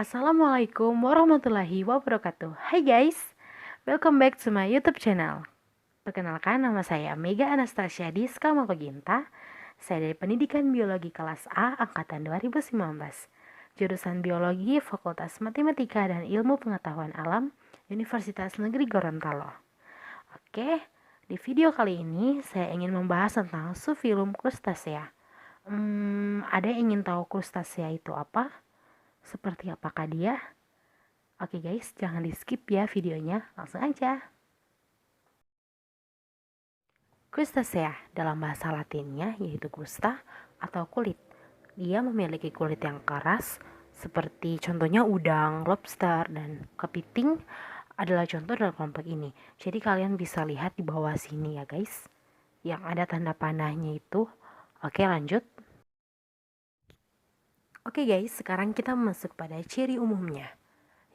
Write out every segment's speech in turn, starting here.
Assalamualaikum warahmatullahi wabarakatuh. Hai guys, welcome back to my YouTube channel. Perkenalkan, nama saya Mega Anastasia Diska Makoginta. Saya dari Pendidikan Biologi kelas A angkatan 2019. Jurusan Biologi, Fakultas Matematika dan Ilmu Pengetahuan Alam, Universitas Negeri Gorontalo. Oke, di video kali ini saya ingin membahas tentang subfilum Crustacea. Ada yang ingin tahu Crustacea itu apa? Seperti apakah dia? Oke guys, jangan di skip ya videonya, langsung aja. Crustacea dalam bahasa latinnya yaitu crusta atau kulit. Dia memiliki kulit yang keras seperti contohnya udang, lobster, dan kepiting adalah contoh dalam kelompok ini. Jadi kalian bisa lihat di bawah sini ya guys, yang ada tanda panahnya itu. Oke lanjut. Oke guys, sekarang kita masuk pada ciri umumnya.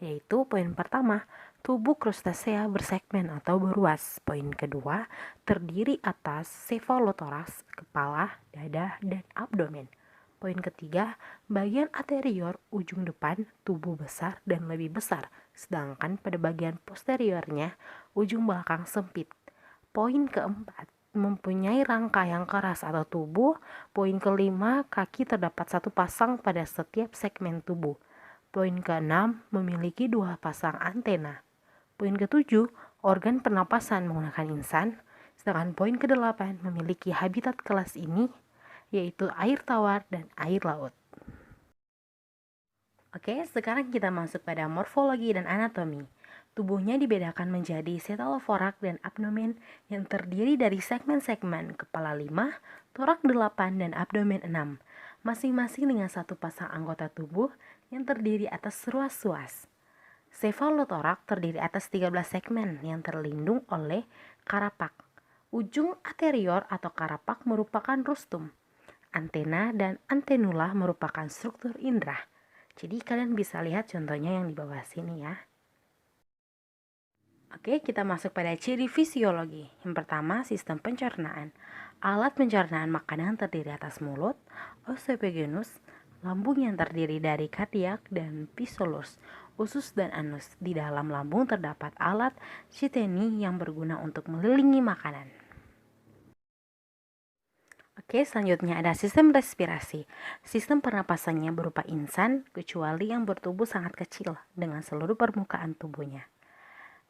Yaitu poin pertama, tubuh Crustacea bersegmen atau beruas. Poin kedua, terdiri atas cephalothorax, kepala, dada, dan abdomen. Poin ketiga, bagian anterior ujung depan tubuh besar dan lebih besar, sedangkan pada bagian posteriornya ujung belakang sempit. Poin keempat, mempunyai rangka yang keras atau tubuh. Poin kelima, kaki terdapat satu pasang pada setiap segmen tubuh. Poin keenam, memiliki dua pasang antena. Poin ketujuh, organ pernapasan menggunakan insan. Sedangkan poin kedelapan, memiliki habitat kelas ini, yaitu air tawar dan air laut. Oke, sekarang kita masuk pada morfologi dan anatomi. Tubuhnya dibedakan menjadi cephalothorax dan abdomen yang terdiri dari segmen-segmen kepala 5, torak 8, dan abdomen 6, masing-masing dengan satu pasang anggota tubuh yang terdiri atas ruas-ruas. Cephalothorax terdiri atas 13 segmen yang terlindung oleh karapak. Ujung anterior atau karapak merupakan rostum. Antena dan antenula merupakan struktur indera. Jadi kalian bisa lihat contohnya yang di bawah sini ya. Oke, kita masuk pada ciri fisiologi. Yang pertama, sistem pencernaan. Alat pencernaan makanan terdiri atas mulut, oesophagus, lambung yang terdiri dari kardiak dan psoas, usus dan anus. Di dalam lambung terdapat alat chiteni yang berguna untuk mengelilingi makanan. Oke, selanjutnya ada sistem respirasi. Sistem pernapasannya berupa insan, kecuali yang bertubuh sangat kecil dengan seluruh permukaan tubuhnya.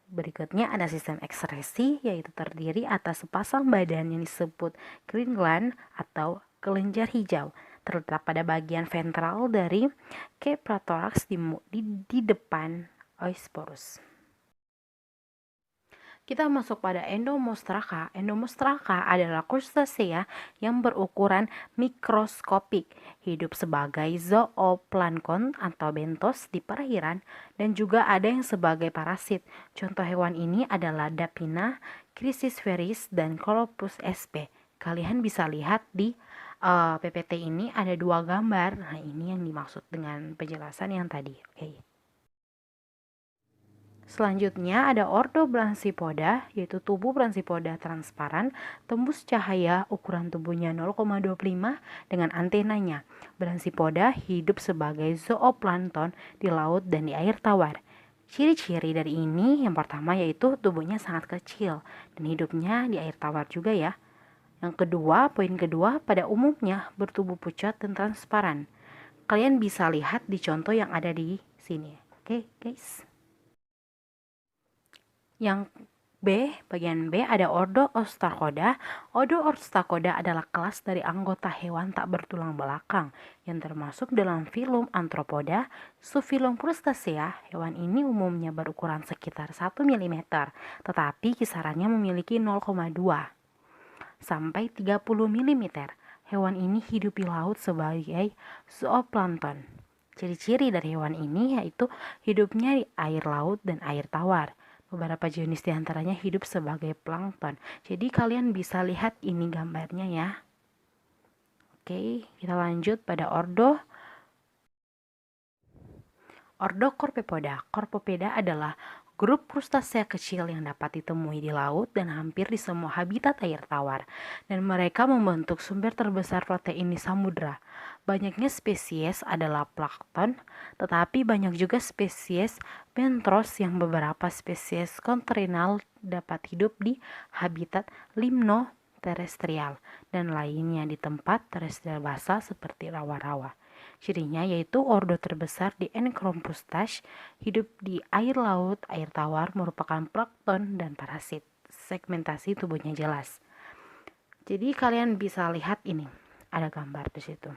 Berikutnya ada sistem ekskresi, yaitu terdiri atas sepasang badan yang disebut green gland atau kelenjar hijau, terletak pada bagian ventral dari Caprothorax di depan oesporus. Kita masuk pada endomostraka. Endomostraka adalah crustacea yang berukuran mikroskopik, hidup sebagai zooplankton atau bentos di perairan, dan juga ada yang sebagai parasit. Contoh hewan ini adalah Dapina, Chrysisferis, dan Colobus sp. Kalian bisa lihat di PPT ini ada dua gambar. Nah, ini yang dimaksud dengan penjelasan yang tadi. Oke. Selanjutnya ada ordo Branchipoda, yaitu tubuh Branchipoda transparan, tembus cahaya, ukuran tubuhnya 0,25 dengan antenanya. Branchipoda hidup sebagai zooplankton di laut dan di air tawar. Ciri-ciri dari ini yang pertama yaitu tubuhnya sangat kecil dan hidupnya di air tawar juga ya. Yang kedua, poin kedua, pada umumnya bertubuh pucat dan transparan. Kalian bisa lihat di contoh yang ada di sini. Oke, guys. Yang bagian B ada Ordo Ostracoda. Ordo Ostracoda adalah kelas dari anggota hewan tak bertulang belakang yang termasuk dalam filum Arthropoda, subfilum Crustacea. Hewan ini umumnya berukuran sekitar 1 mm, tetapi kisarannya memiliki 0,2 sampai 30 mm. Hewan ini hidup di laut sebagai zooplankton. Ciri-ciri dari hewan ini yaitu hidupnya di air laut dan air tawar. Beberapa jenis diantaranya hidup sebagai plankton. Jadi kalian bisa lihat ini gambarnya ya. Oke, kita lanjut pada ordo Corpepoda. Corpepoda adalah Grup krustasea kecil yang dapat ditemui di laut dan hampir di semua habitat air tawar, dan mereka membentuk sumber terbesar protein di samudra. Banyaknya spesies adalah plankton, tetapi banyak juga spesies bentros yang beberapa spesies kontrinal dapat hidup di habitat limnoterestrial dan lainnya di tempat terestrial basah seperti rawa-rawa. Cirinya yaitu ordo terbesar di Enchrompustas hidup di air laut, air tawar, merupakan plankton dan parasit. Segmentasi tubuhnya jelas. Jadi kalian bisa lihat ini, ada gambar di situ.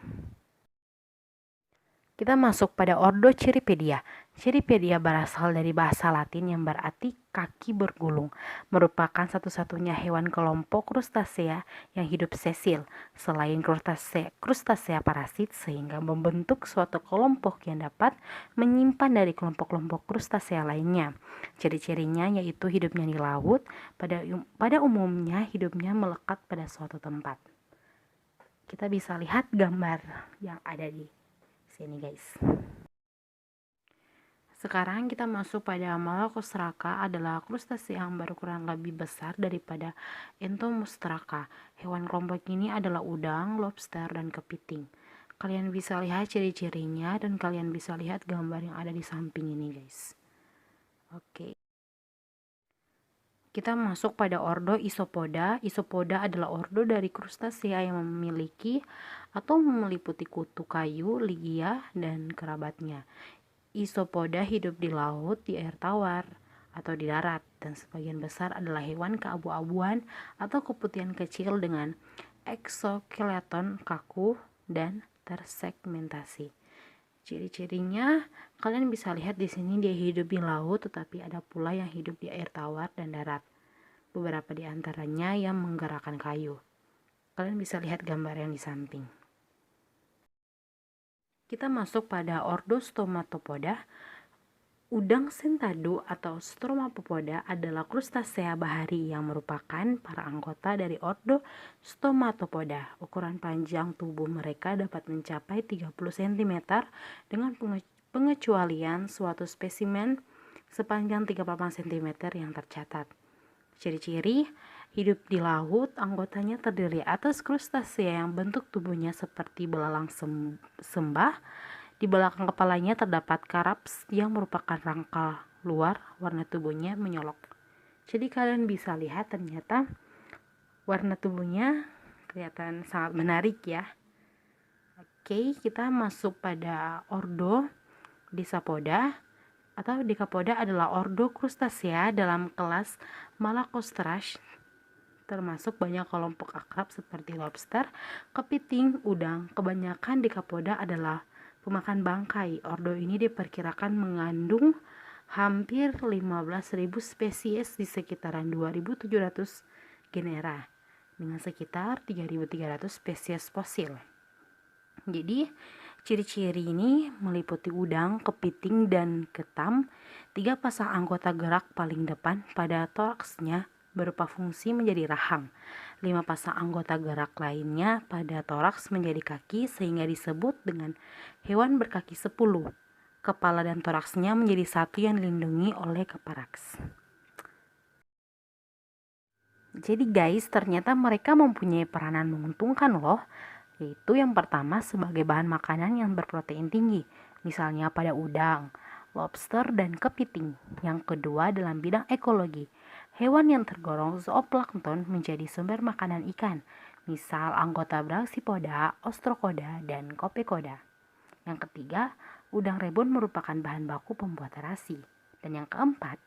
Kita masuk pada ordo Cirripedia. Cirripedia berasal dari bahasa Latin yang berarti kaki bergulung, merupakan satu-satunya hewan kelompok krustasea yang hidup sesil, selain krustasea parasit, sehingga membentuk suatu kelompok yang dapat menyimpan dari kelompok-kelompok krustasea lainnya. Ciri-cirinya yaitu hidupnya di laut, pada umumnya hidupnya melekat pada suatu tempat. Kita bisa lihat gambar yang ada di sini guys. Sekarang kita masuk pada Malacostraca, adalah krustasea yang berukuran lebih besar daripada Entomostraca. Hewan kelompok ini adalah udang, lobster, dan kepiting. Kalian bisa lihat ciri-cirinya dan kalian bisa lihat gambar yang ada di samping ini guys. Oke. Kita masuk pada ordo Isopoda. Isopoda adalah ordo dari krustasea yang memiliki atau meliputi kutu kayu, ligia, dan kerabatnya. Isopoda hidup di laut, di air tawar, atau di darat, dan sebagian besar adalah hewan keabu-abuan atau keputihan kecil dengan eksoskeleton kaku dan tersegmentasi. Ciri-cirinya kalian bisa lihat di sini, dia hidup di laut, tetapi ada pula yang hidup di air tawar dan darat. Beberapa di antaranya yang menggerakkan kayu. Kalian bisa lihat gambar yang di samping. Kita masuk pada ordo Stomatopoda. Udang sentadu atau Stromapopoda adalah krustasea bahari yang merupakan para anggota dari ordo Stomatopoda. Ukuran panjang tubuh mereka dapat mencapai 30 cm dengan pengecualian suatu spesimen sepanjang 38 cm yang tercatat. Ciri-ciri hidup di laut, anggotanya terdiri atas krustasea yang bentuk tubuhnya seperti belalang sembah. Di belakang kepalanya terdapat karaps yang merupakan rangka luar, warna tubuhnya menyolok. Jadi kalian bisa lihat ternyata warna tubuhnya kelihatan sangat menarik ya. Oke, kita masuk pada ordo Disapoda. Atau Decapoda adalah ordo krustasea dalam kelas Malacostraca, termasuk banyak kelompok akrab seperti lobster, kepiting, udang. Kebanyakan Decapoda adalah pemakan bangkai. Ordo ini diperkirakan mengandung hampir 15.000 spesies di sekitaran 2.700 genera dengan sekitar 3.300 spesies fosil. Jadi ciri-ciri ini meliputi udang, kepiting, dan ketam. 3 pasang anggota gerak paling depan pada toraksnya berupa fungsi menjadi rahang. 5 pasang anggota gerak lainnya pada toraks menjadi kaki sehingga disebut dengan hewan berkaki 10. Kepala dan toraksnya menjadi satu yang dilindungi oleh keparaks. Jadi guys, ternyata mereka mempunyai peranan menguntungkan loh. Yaitu yang pertama sebagai bahan makanan yang berprotein tinggi, misalnya pada udang, lobster, dan kepiting. Yang kedua dalam bidang ekologi, hewan yang tergolong zooplankton menjadi sumber makanan ikan, misal anggota Brachiopoda, Ostrocoda, dan Copepoda. Yang ketiga, udang rebon merupakan bahan baku pembuat terasi. Dan yang keempat,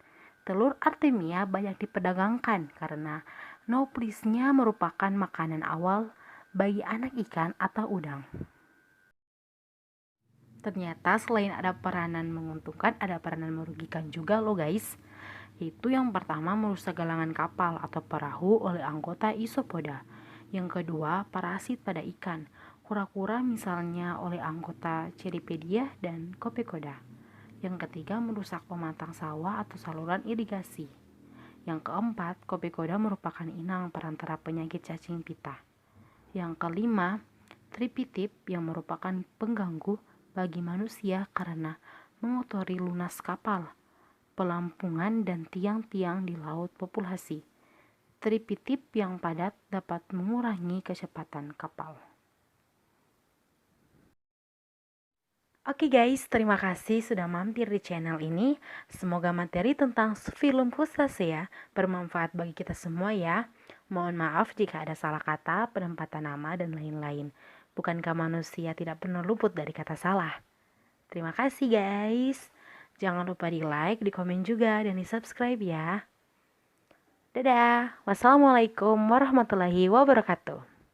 telur Artemia banyak diperdagangkan karena nouplisnya merupakan makanan awal bagi anak ikan atau udang. Ternyata selain ada peranan menguntungkan, ada peranan merugikan juga loh guys. Itu yang pertama, merusak galangan kapal atau perahu oleh anggota Isopoda. Yang kedua, parasit pada ikan, kura-kura misalnya oleh anggota Cirripedia dan Copepoda. Yang ketiga, merusak pematang sawah atau saluran irigasi. Yang keempat, Copepoda merupakan inang perantara penyakit cacing pita. Yang kelima, tripitip yang merupakan pengganggu bagi manusia karena mengotori lunas kapal. pelampungan dan tiang-tiang di laut populasi. Tripitip yang padat dapat mengurangi kecepatan kapal. Oke guys, terima kasih sudah mampir di channel ini. Semoga materi tentang film Crustacea bermanfaat bagi kita semua ya. Mohon maaf jika ada salah kata, penempatan nama, dan lain-lain. Bukankah manusia tidak pernah luput dari kata salah? Terima kasih guys. Jangan lupa di like, di komen juga, dan di subscribe ya. Dadah. Wassalamualaikum warahmatullahi wabarakatuh.